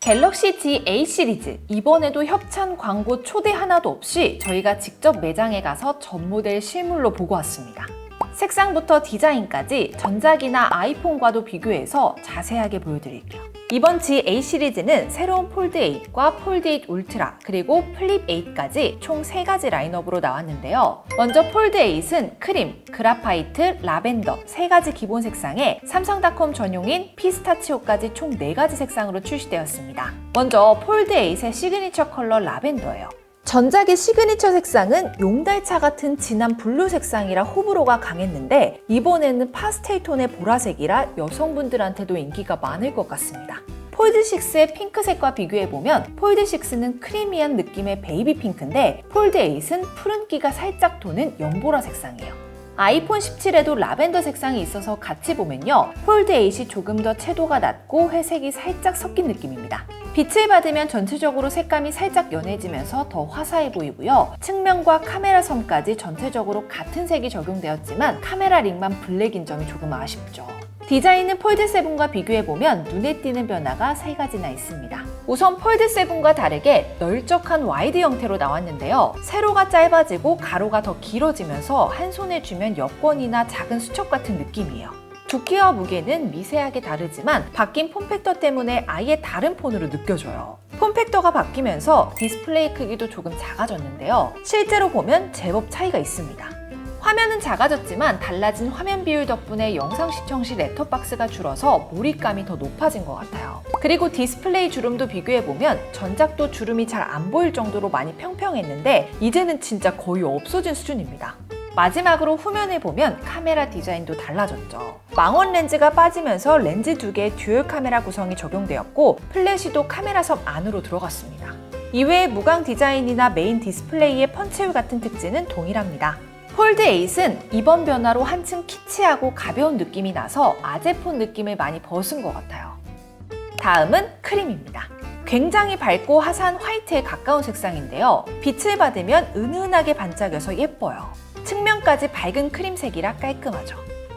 갤럭시 Z A 시리즈, 이번에도 협찬 광고 초대 하나도 없이 저희가 직접 매장에 가서 전 모델 실물로 보고 왔습니다. 색상부터 디자인까지 전작이나 아이폰과도 비교해서 자세하게 보여드릴게요. 이번 Z A 시리즈는 새로운 폴드 8과 폴드 8 울트라 그리고 플립 8까지 총 3가지 라인업으로 나왔는데요. 먼저 폴드 8은 크림, 그라파이트, 라벤더 3가지 기본 색상에 삼성닷컴 전용인 피스타치오까지 총 4가지 색상으로 출시되었습니다. 먼저 폴드 8의 시그니처 컬러 라벤더예요. 전작의 시그니처 색상은 용달차 같은 진한 블루 색상이라 호불호가 강했는데 이번에는 파스텔 톤의 보라색이라 여성분들한테도 인기가 많을 것 같습니다. 폴드6의 핑크색과 비교해보면 폴드6는 크리미한 느낌의 베이비 핑크인데 폴드8은 푸른기가 살짝 도는 연보라 색상이에요. 아이폰 17에도 라벤더 색상이 있어서 같이 보면요. 폴드8이 조금 더 채도가 낮고 회색이 살짝 섞인 느낌입니다. 빛을 받으면 전체적으로 색감이 살짝 연해지면서 더 화사해 보이고요. 측면과 카메라 섬까지 전체적으로 같은 색이 적용되었지만 카메라 링만 블랙인 점이 조금 아쉽죠. 디자인은 폴드7과 비교해보면 눈에 띄는 변화가 3가지나 있습니다. 우선 폴드7과 다르게 널쩍한 와이드 형태로 나왔는데요. 세로가 짧아지고 가로가 더 길어지면서 한 손에 쥐면 여권이나 작은 수첩 같은 느낌이에요. 두께와 무게는 미세하게 다르지만 바뀐 폼팩터 때문에 아예 다른 폰으로 느껴져요. 폼팩터가 바뀌면서 디스플레이 크기도 조금 작아졌는데요. 실제로 보면 제법 차이가 있습니다. 화면은 작아졌지만 달라진 화면 비율 덕분에 영상 시청 시 랩톱박스가 줄어서 몰입감이 더 높아진 것 같아요. 그리고 디스플레이 주름도 비교해보면 전작도 주름이 잘 안 보일 정도로 많이 평평했는데 이제는 진짜 거의 없어진 수준입니다. 마지막으로 후면을 보면 카메라 디자인도 달라졌죠. 망원 렌즈가 빠지면서 렌즈 2개의 듀얼 카메라 구성이 적용되었고 플래시도 카메라 섬 안으로 들어갔습니다. 이외에 무광 디자인이나 메인 디스플레이의 펀치홀 같은 특징은 동일합니다. 폴드8은 이번 변화로 한층 키치하고 가벼운 느낌이 나서 아재폰 느낌을 많이 벗은 것 같아요. 다음은 크림입니다. 굉장히 밝고 화사한 화이트에 가까운 색상인데요. 빛을 받으면 은은하게 반짝여서 예뻐요. 측면까지 밝은 크림색이라 깔끔하죠.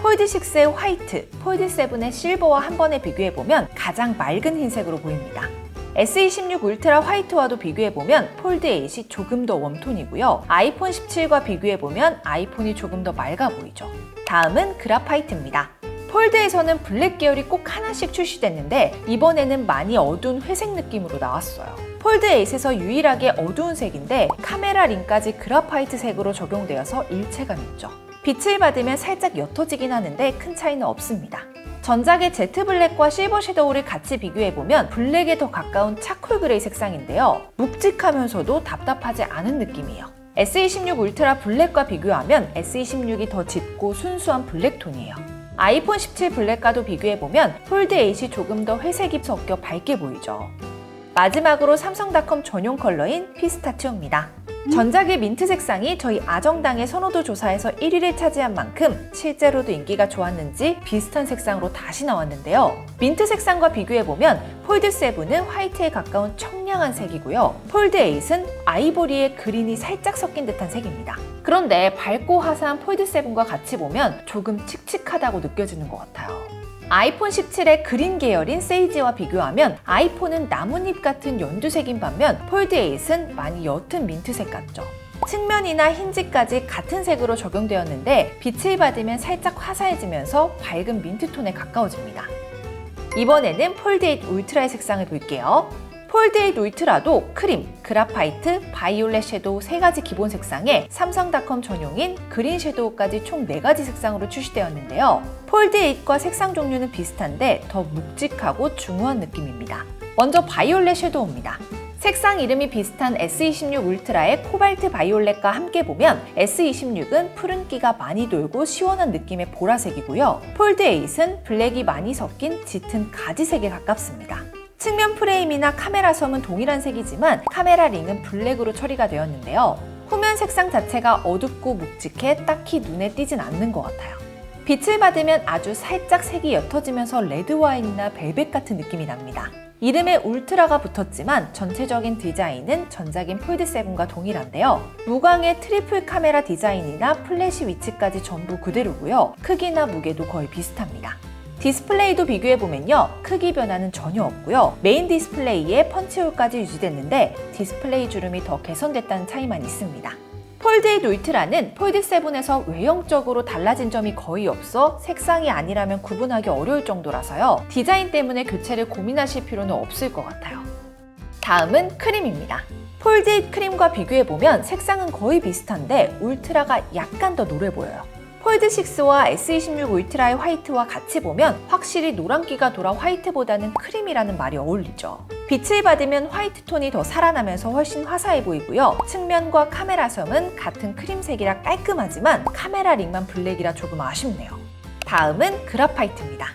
폴드6의 화이트, 폴드7의 실버와 한 번에 비교해보면 가장 맑은 흰색으로 보입니다. S26 울트라 화이트와도 비교해보면 폴드8이 조금 더 웜톤이고요. 아이폰 17과 비교해보면 아이폰이 조금 더 맑아 보이죠. 다음은 그라파이트입니다. 폴드에서는 블랙 계열이 꼭 하나씩 출시됐는데 이번에는 많이 어두운 회색 느낌으로 나왔어요. 폴드8에서 유일하게 어두운 색인데 카메라 링까지 그라파이트 색으로 적용되어서 일체감 있죠. 빛을 받으면 살짝 옅어지긴 하는데 큰 차이는 없습니다. 전작의 제트 블랙과 실버 섀도우를 같이 비교해보면 블랙에 더 가까운 차콜 그레이 색상인데요. 묵직하면서도 답답하지 않은 느낌이에요. S26 울트라 블랙과 비교하면 S26이 더 짙고 순수한 블랙톤이에요. 아이폰 17 블랙과도 비교해보면 폴드8이 조금 더 회색이 섞여 밝게 보이죠. 마지막으로 삼성닷컴 전용 컬러인 피스타치오입니다. 전작의 민트 색상이 저희 아정당의 선호도 조사에서 1위를 차지한 만큼 실제로도 인기가 좋았는지 비슷한 색상으로 다시 나왔는데요. 민트 색상과 비교해보면 폴드7은 화이트에 가까운 청량한 색이고요. 폴드8은 아이보리에 그린이 살짝 섞인 듯한 색입니다. 그런데 밝고 화사한 폴드7과 같이 보면 조금 칙칙하다고 느껴지는 것 같아요. 아이폰 17의 그린 계열인 세이지와 비교하면 아이폰은 나뭇잎 같은 연두색인 반면 폴드8은 많이 옅은 민트색 같죠. 측면이나 힌지까지 같은 색으로 적용되었는데 빛을 받으면 살짝 화사해지면서 밝은 민트톤에 가까워집니다. 이번에는 폴드8 울트라의 색상을 볼게요. 폴드8 울트라도 크림, 그라파이트, 바이올렛 섀도우 3가지 기본 색상에 삼성닷컴 전용인 그린 섀도우까지 총 4가지 색상으로 출시되었는데요. 폴드8과 색상 종류는 비슷한데 더 묵직하고 중후한 느낌입니다. 먼저 바이올렛 섀도우입니다. 색상 이름이 비슷한 S26 울트라의 코발트 바이올렛과 함께 보면 S26은 푸른기가 많이 돌고 시원한 느낌의 보라색이고요. 폴드8은 블랙이 많이 섞인 짙은 가지색에 가깝습니다. 측면 프레임이나 카메라 섬은 동일한 색이지만 카메라 링은 블랙으로 처리가 되었는데요. 후면 색상 자체가 어둡고 묵직해 딱히 눈에 띄진 않는 것 같아요. 빛을 받으면 아주 살짝 색이 옅어지면서 레드와인이나 벨벳 같은 느낌이 납니다. 이름에 울트라가 붙었지만 전체적인 디자인은 전작인 폴드7과 동일한데요. 무광의 트리플 카메라 디자인이나 플래시 위치까지 전부 그대로고요. 크기나 무게도 거의 비슷합니다. 디스플레이도 비교해보면요, 크기 변화는 전혀 없고요. 메인 디스플레이에 펀치홀까지 유지됐는데 디스플레이 주름이 더 개선됐다는 차이만 있습니다. 폴드8 울트라는 폴드7에서 외형적으로 달라진 점이 거의 없어 색상이 아니라면 구분하기 어려울 정도라서요. 디자인 때문에 교체를 고민하실 필요는 없을 것 같아요. 다음은 크림입니다. 폴드8 크림과 비교해보면 색상은 거의 비슷한데 울트라가 약간 더 노래 보여요. 폴드6와 S26 울트라의 화이트와 같이 보면 확실히 노란기가 돌아 화이트보다는 크림이라는 말이 어울리죠. 빛을 받으면 화이트 톤이 더 살아나면서 훨씬 화사해 보이고요. 측면과 카메라 섬은 같은 크림색이라 깔끔하지만 카메라 링만 블랙이라 조금 아쉽네요. 다음은 그라파이트입니다.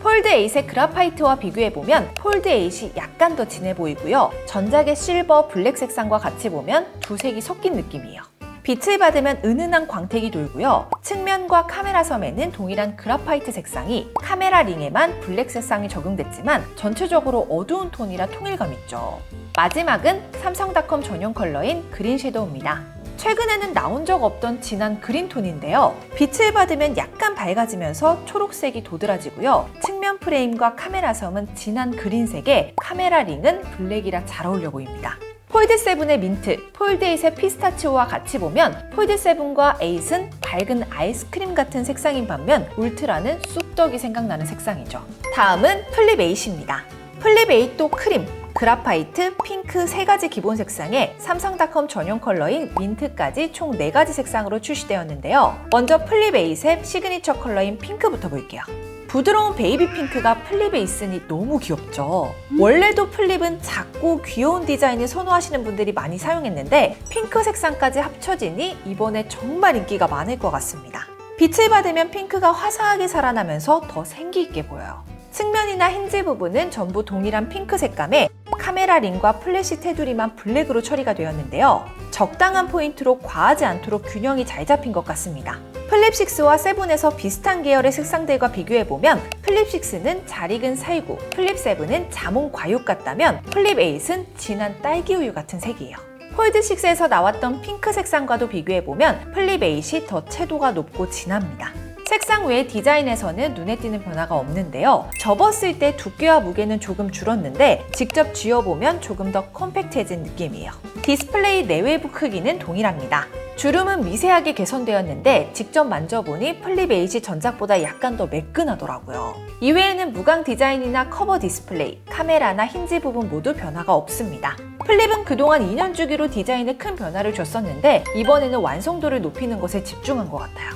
폴드8의 그라파이트와 비교해보면 폴드8이 약간 더 진해 보이고요. 전작의 실버, 블랙 색상과 같이 보면 두 색이 섞인 느낌이에요. 빛을 받으면 은은한 광택이 돌고요. 측면과 카메라 섬에는 동일한 그라파이트 색상이 카메라 링에만 블랙 색상이 적용됐지만 전체적으로 어두운 톤이라 통일감 있죠. 마지막은 삼성닷컴 전용 컬러인 그린 섀도우입니다. 최근에는 나온 적 없던 진한 그린 톤인데요. 빛을 받으면 약간 밝아지면서 초록색이 도드라지고요. 측면 프레임과 카메라 섬은 진한 그린색에 카메라 링은 블랙이라 잘 어울려 보입니다. 폴드7의 민트, 폴드8의 피스타치오와 같이 보면 폴드7과 8은 밝은 아이스크림 같은 색상인 반면 울트라는 쑥떡이 생각나는 색상이죠. 다음은 플립8입니다. 플립8도 크림, 그라파이트, 핑크 세 가지 기본 색상에 삼성닷컴 전용 컬러인 민트까지 총 4가지 색상으로 출시되었는데요. 먼저 플립8의 시그니처 컬러인 핑크부터 볼게요. 부드러운 베이비 핑크가 플립에 있으니 너무 귀엽죠. 원래도 플립은 작고 귀여운 디자인을 선호하시는 분들이 많이 사용했는데 핑크 색상까지 합쳐지니 이번에 정말 인기가 많을 것 같습니다. 빛을 받으면 핑크가 화사하게 살아나면서 더 생기 있게 보여요. 측면이나 힌지 부분은 전부 동일한 핑크 색감에 카메라 링과 플래시 테두리만 블랙으로 처리가 되었는데요. 적당한 포인트로 과하지 않도록 균형이 잘 잡힌 것 같습니다. 플립6와 7에서 비슷한 계열의 색상들과 비교해보면 플립6는 잘 익은 살구, 플립7은 자몽 과육 같다면 플립8은 진한 딸기 우유 같은 색이에요. 폴드6에서 나왔던 핑크 색상과도 비교해보면 플립8이 더 채도가 높고 진합니다. 색상 외의 디자인에서는 눈에 띄는 변화가 없는데요. 접었을 때 두께와 무게는 조금 줄었는데 직접 쥐어보면 조금 더 컴팩트해진 느낌이에요. 디스플레이 내외부 크기는 동일합니다. 주름은 미세하게 개선되었는데 직접 만져보니 플립8이 전작보다 약간 더 매끈하더라고요. 이외에는 무광 디자인이나 커버 디스플레이, 카메라나 힌지 부분 모두 변화가 없습니다. 플립은 그동안 2년 주기로 디자인에 큰 변화를 줬었는데 이번에는 완성도를 높이는 것에 집중한 것 같아요.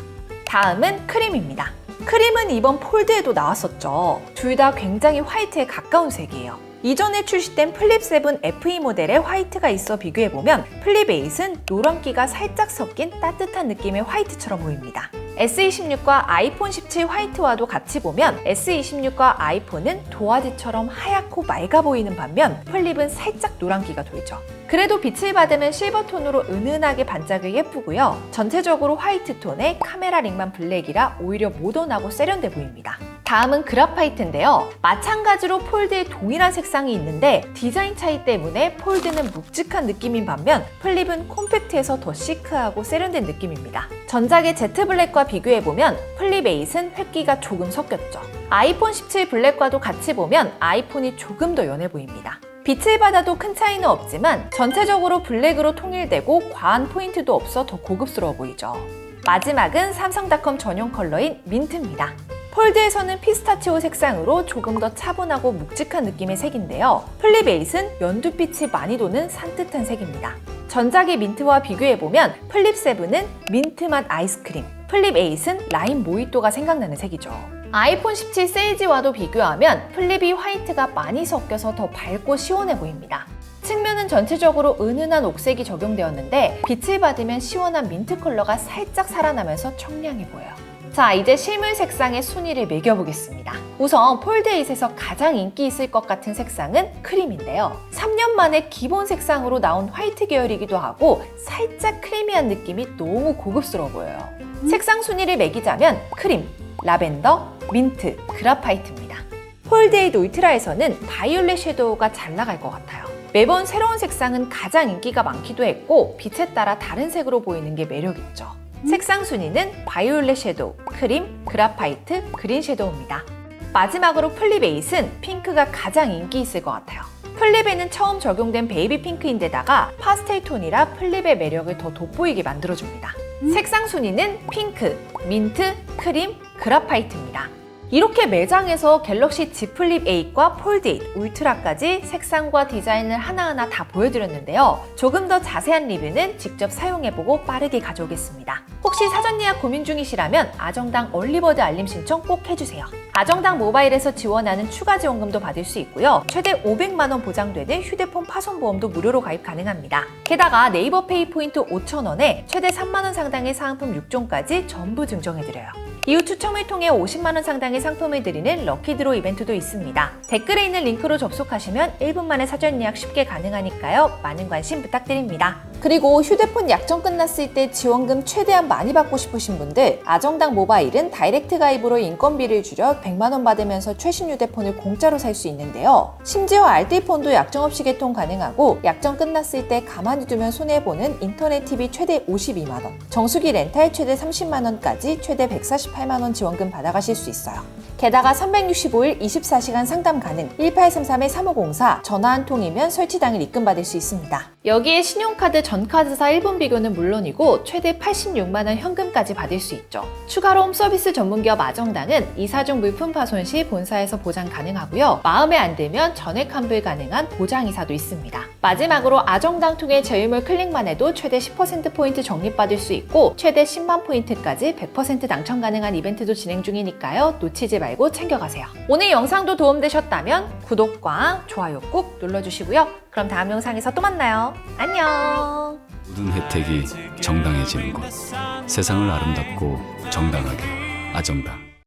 다음은 크림입니다. 크림은 이번 폴드에도 나왔었죠. 둘 다 굉장히 화이트에 가까운 색이에요. 이전에 출시된 플립7 FE 모델의 화이트가 있어 비교해보면 플립8은 노란기가 살짝 섞인 따뜻한 느낌의 화이트처럼 보입니다. S26과 아이폰 17 화이트와도 같이 보면 S26과 아이폰은 도화지처럼 하얗고 맑아 보이는 반면 플립은 살짝 노란기가 돌죠. 그래도 빛을 받으면 실버톤으로 은은하게 반짝이 예쁘고요. 전체적으로 화이트 톤에 카메라 링만 블랙이라 오히려 모던하고 세련돼 보입니다. 다음은 그라파이트인데요. 마찬가지로 폴드에 동일한 색상이 있는데 디자인 차이 때문에 폴드는 묵직한 느낌인 반면 플립은 콤팩트해서 더 시크하고 세련된 느낌입니다. 전작의 제트 블랙과 비교해보면 플립8은 획기가 조금 섞였죠. 아이폰 17 블랙과도 같이 보면 아이폰이 조금 더 연해 보입니다. 빛을 받아도 큰 차이는 없지만 전체적으로 블랙으로 통일되고 과한 포인트도 없어 더 고급스러워 보이죠. 마지막은 삼성닷컴 전용 컬러인 민트입니다. 폴드에서는 피스타치오 색상으로 조금 더 차분하고 묵직한 느낌의 색인데요. 플립8은 연두빛이 많이 도는 산뜻한 색입니다. 전작의 민트와 비교해보면 플립7은 민트맛 아이스크림, 플립8은 라임 모히또가 생각나는 색이죠. 아이폰 17 세이지와도 비교하면 플립이 화이트가 많이 섞여서 더 밝고 시원해 보입니다. 측면은 전체적으로 은은한 옥색이 적용되었는데 빛을 받으면 시원한 민트 컬러가 살짝 살아나면서 청량해 보여요. 자, 이제 실물 색상의 순위를 매겨보겠습니다. 우선 폴드8에서 가장 인기 있을 것 같은 색상은 크림인데요. 3년 만에 기본 색상으로 나온 화이트 계열이기도 하고 살짝 크리미한 느낌이 너무 고급스러워 보여요. 색상 순위를 매기자면 크림, 라벤더, 민트, 그라파이트입니다. 폴드8 울트라에서는 바이올렛 섀도우가 잘 나갈 것 같아요. 매번 새로운 색상은 가장 인기가 많기도 했고 빛에 따라 다른 색으로 보이는 게 매력있죠. 색상 순위는 바이올렛 섀도우, 크림, 그라파이트, 그린 섀도우입니다. 마지막으로 플립8은 핑크가 가장 인기 있을 것 같아요. 플립에는 처음 적용된 베이비 핑크인데다가 파스텔 톤이라 플립의 매력을 더 돋보이게 만들어줍니다. 색상 순위는 핑크, 민트, 크림, 그라파이트입니다. 이렇게 매장에서 갤럭시 Z 플립 8과 폴드 8, 울트라까지 색상과 디자인을 하나하나 다 보여드렸는데요. 조금 더 자세한 리뷰는 직접 사용해보고 빠르게 가져오겠습니다. 혹시 사전 예약 고민 중이시라면 아정당 얼리버드 알림 신청 꼭 해주세요. 아정당 모바일에서 지원하는 추가 지원금도 받을 수 있고요. 최대 500만 원 보장되는 휴대폰 파손 보험도 무료로 가입 가능합니다. 게다가 네이버 페이 포인트 5,000원에 최대 3만 원 상당의 사은품 6종까지 전부 증정해드려요. 이후 추첨을 통해 50만 원 상당의 상품을 드리는 럭키드로 이벤트도 있습니다. 댓글에 있는 링크로 접속하시면 1분 만에 사전 예약 쉽게 가능하니까요. 많은 관심 부탁드립니다. 그리고 휴대폰 약정 끝났을 때 지원금 최대한 많이 받고 싶으신 분들, 아정당 모바일은 다이렉트 가입으로 인건비를 줄여 100만 원 받으면서 최신 휴대폰을 공짜로 살 수 있는데요. 심지어 알뜰폰도 약정 없이 개통 가능하고 약정 끝났을 때 가만히 두면 손해보는 인터넷 TV 최대 52만 원, 정수기 렌탈 최대 30만 원까지 최대 148만 원 지원금 받아가실 수 있어요. 게다가 365일 24시간 상담 가능, 1833-3504 전화 한 통이면 설치 당일 입금받을 수 있습니다. 여기에 신용카드 전카드사 1분 비교는 물론이고 최대 86만 원 현금까지 받을 수 있죠. 추가로 홈서비스 전문기업 아정당은 이사중 물품 파손 시 본사에서 보장 가능하고요. 마음에 안 들면 전액 환불 가능한 보장이사도 있습니다. 마지막으로 아정당 통해 제휴물 클릭만 해도 최대 10%포인트 적립받을 수 있고 최대 10만 포인트까지 100% 당첨 가능한 이벤트도 진행 중이니까요. 놓치지 말고 챙겨가세요. 오늘 영상도 도움되셨다면 구독과 좋아요 꼭 눌러주시고요. 그럼 다음 영상에서 또 만나요. 안녕. 모든 혜택이 정당해지는 곳. 세상을 아름답고 정당하게 아정당.